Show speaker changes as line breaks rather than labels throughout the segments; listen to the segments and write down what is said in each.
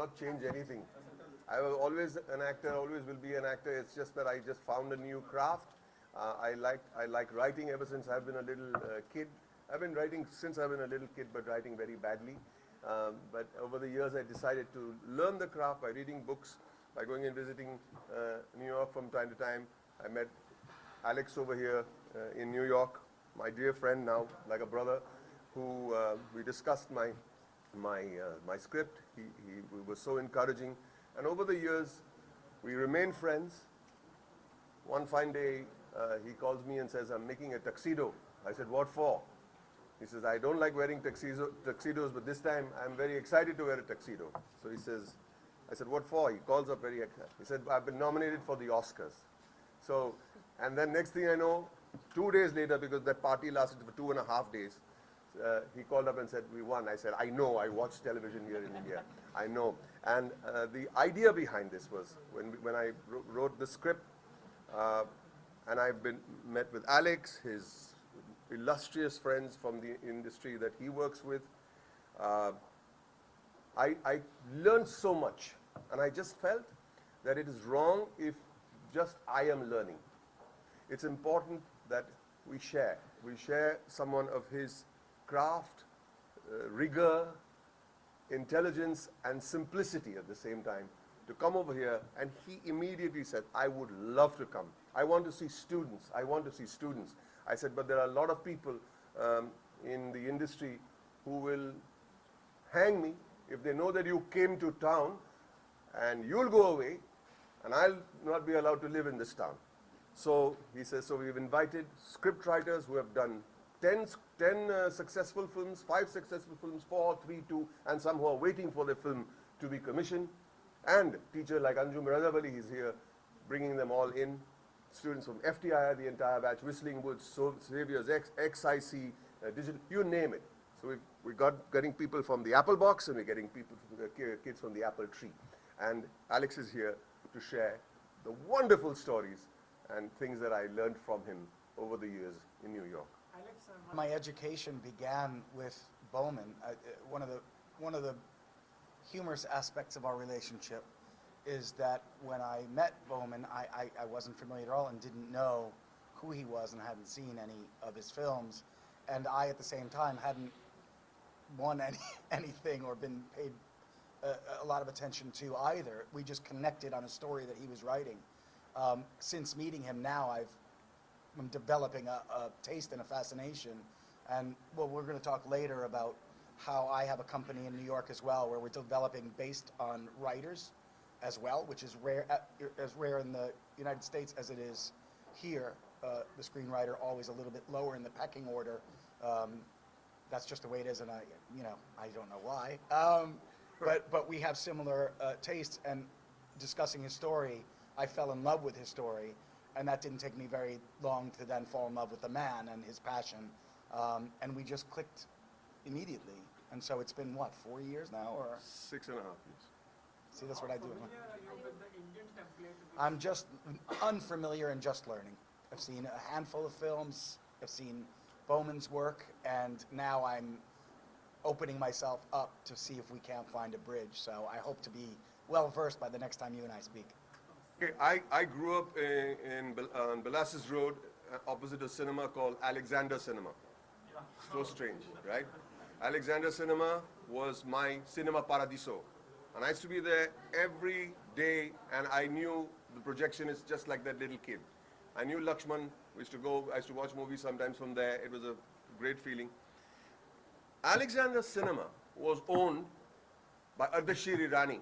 not change anything. I was always an actor, always will be an actor. It's just that I just found a new craft. I like writing ever since I've been a little kid. I've been writing since I've been a little kid, but writing very badly. But over the years, I decided to learn the craft by reading books, by going and visiting New York from time to time. I met Alex over here in New York, my dear friend now, like a brother, who we discussed my script. He was so encouraging. And over the years, we remained friends. One fine day, he calls me and says, I'm making a tuxedo. I said, what for? He says, I don't like wearing tuxedos, but this time I'm very excited to wear a tuxedo. So he says, I said, what for? He calls up very excited. He said, I've been nominated for the Oscars. So, and then next thing I know, 2 days later, because that party lasted for 2.5 days, he called up and said, we won. I said, I know, I watch television here in India. I know. And the idea behind this was, when I wrote the script, and I've met with Alex, his illustrious friends from the industry that he works with, I learned so much. And I just felt that it is wrong if just I am learning. It's important that we share. We share someone of his craft, rigor, intelligence, and simplicity at the same time to come over here. And he immediately said, I would love to come. I want to see students. I want to see students. I said, but there are a lot of people in the industry who will hang me if they know that you came to town and you'll go away and I'll not be allowed to live in this town. So he says, so we've invited script writers who have done 10 successful films, 5 successful films, 4, 3, 2, and some who are waiting for their film to be commissioned. And teacher like Anjum Razavali is here, bringing them all in. Students from FTI, the entire batch, Whistling Woods, Xavier's, XIC, digital, you name it. So we getting people from the apple box, and we're getting people, kids from the apple tree. And Alex is here to share the wonderful stories and things that I learned from him over the years in New York.
Alex, my education began with Bowman. One of the humorous aspects of our relationship is that when I met Bowman, I wasn't familiar at all and didn't know who he was and hadn't seen any of his films. And I, at the same time, hadn't won anything or been paid a lot of attention to either. We just connected on a story that he was writing. Since meeting him now, I'm developing a taste and a fascination. And well, we're going to talk later about how I have a company in New York as well, where we're developing based on writers as well, which is as rare in the United States as it is here. The screenwriter always a little bit lower in the pecking order. That's just the way it is, and I don't know why. But we have similar tastes, and discussing his story, I fell in love with his story, and that didn't take me very long to then fall in love with the man and his passion, and we just clicked immediately. And so it's been, what, 4 years now, or?
6.5 years.
See, that's what I do. I'm just unfamiliar and just learning. I've seen a handful of films, I've seen Bowman's work, and now I'm opening myself up to see if we can't find a bridge. So I hope to be well versed by the next time you and I speak.
Okay, I grew up on Belasses Road, opposite a cinema called Alexander Cinema. So strange, right? Alexander Cinema was my cinema paradiso. And I used to be there every day, and I knew the projectionist just like that little kid. I knew Lakshman. I used to watch movies sometimes from there. It was a great feeling. Alexander Cinema was owned by Ardashiri Rani,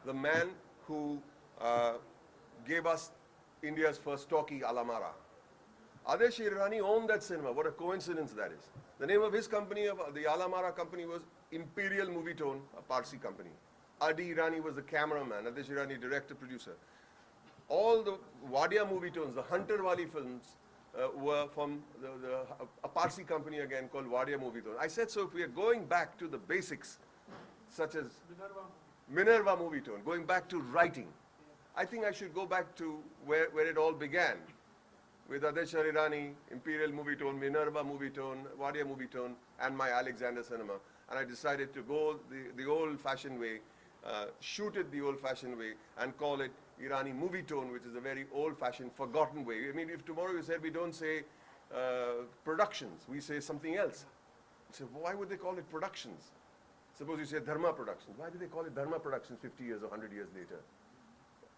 the man who gave us India's first talkie, Alamara. Ardashiri Rani owned that cinema. What a coincidence that is. The name of his company, the Alamara company, was Imperial Movie Tone, a Parsi company. Adi Irani was the cameraman, Ardashiri Rani director, producer. All the Wadia movie tones, the Hunter Wali films, were from a Parsi company again called Wadia Movie Tone. I said, so if we are going back to the basics, such as Minerva Movie Tone, going back to writing, I think I should go back to where it all began, with Ardashiri Rani, Imperial Movie Tone, Minerva Movie Tone, Wadia Movie Tone, and my Alexander Cinema. And I decided to go the old-fashioned way shoot it the old-fashioned way and call it Irani movie tone, which is a very old-fashioned, forgotten way. I mean, if tomorrow you said we don't say productions, we say something else. You say, why would they call it productions? Suppose you say Dharma Productions. Why do they call it Dharma Productions 50 years or 100 years later?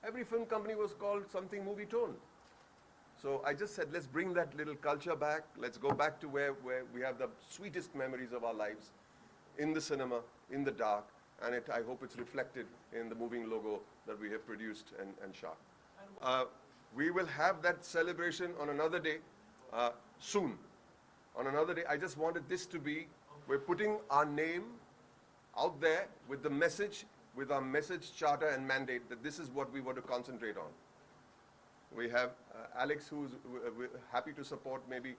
Every film company was called something movie tone. So I just said, let's bring that little culture back. Let's go back to where we have the sweetest memories of our lives, in the cinema, in the dark, and I hope it's reflected in the moving logo that we have produced and shot. We will have that celebration on another day, soon. On another day, I just wanted this to be, we're putting our name out there with the message, with our message, charter and mandate that this is what we want to concentrate on. We have Alex, who's happy to support maybe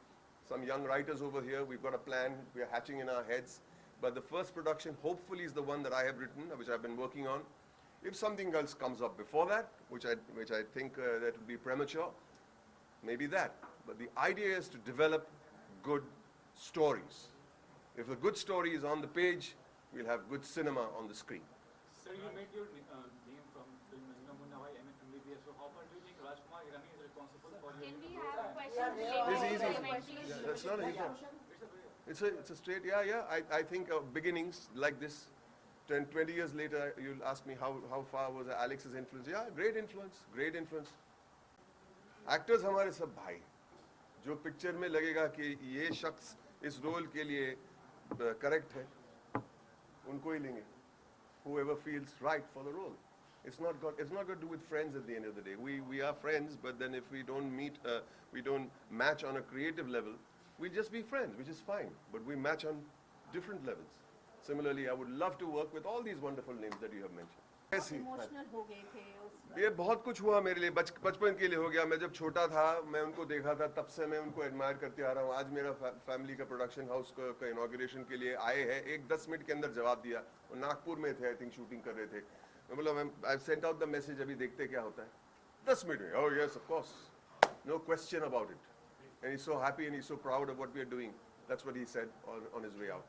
some young writers over here. We've got a plan, we're hatching in our heads. But the first production hopefully is the one that I have written, which I've been working on. If something else comes up before that, which I think that would be premature, maybe that. But the idea is to develop good stories. If a good story is on the page, we'll have good cinema on the screen.
Sir, you made your name from film Munawai MBBS. So how far do you think Rajkumar Irani is responsible for your?
Can we have questions
This is
related
easy.
to
That's not easy. It's a straight, yeah. I think beginnings like this, 10, 20 years later, you'll ask me how far was Alex's influence. Yeah, great influence, great influence. Actors हमारे सब भाई, जो picture में लगेगा कि ये शख्स इस रोल के लिए करेक्ट है, उनको ही लेंगे. Whoever feels right for the role. It's not got to do with friends at the end of the day. We are friends, but then if we don't meet, we don't match on a creative level, we just be friends, which is fine. But we match on different levels. Similarly, I would love to work with all these wonderful names that you have mentioned.
Emotional हो गए थे उस
ये बहुत कुछ हुआ मेरे लिए, बचपन के लिए हो गया. मैं जब छोटा था, मैं उनको देखा था, तब से मैं उनको एडमायर करते आ रहा हूँ. आज मेरा फैमिली का प्रोडक्शन हाउस का इनॉग्रेशन के लिए आए हैं. एक 10 मिनट के अंदर जवाब दिया. और नागपुर में थे, आई थिंक शूटिंग कर रहे थे. मैं बोला, I sent out the message, अभी देखते क्या होता है. 10 मिनट में, oh yes, of course, no question about it. And he's so happy and he's so proud of what we are doing. That's what he said on his way out.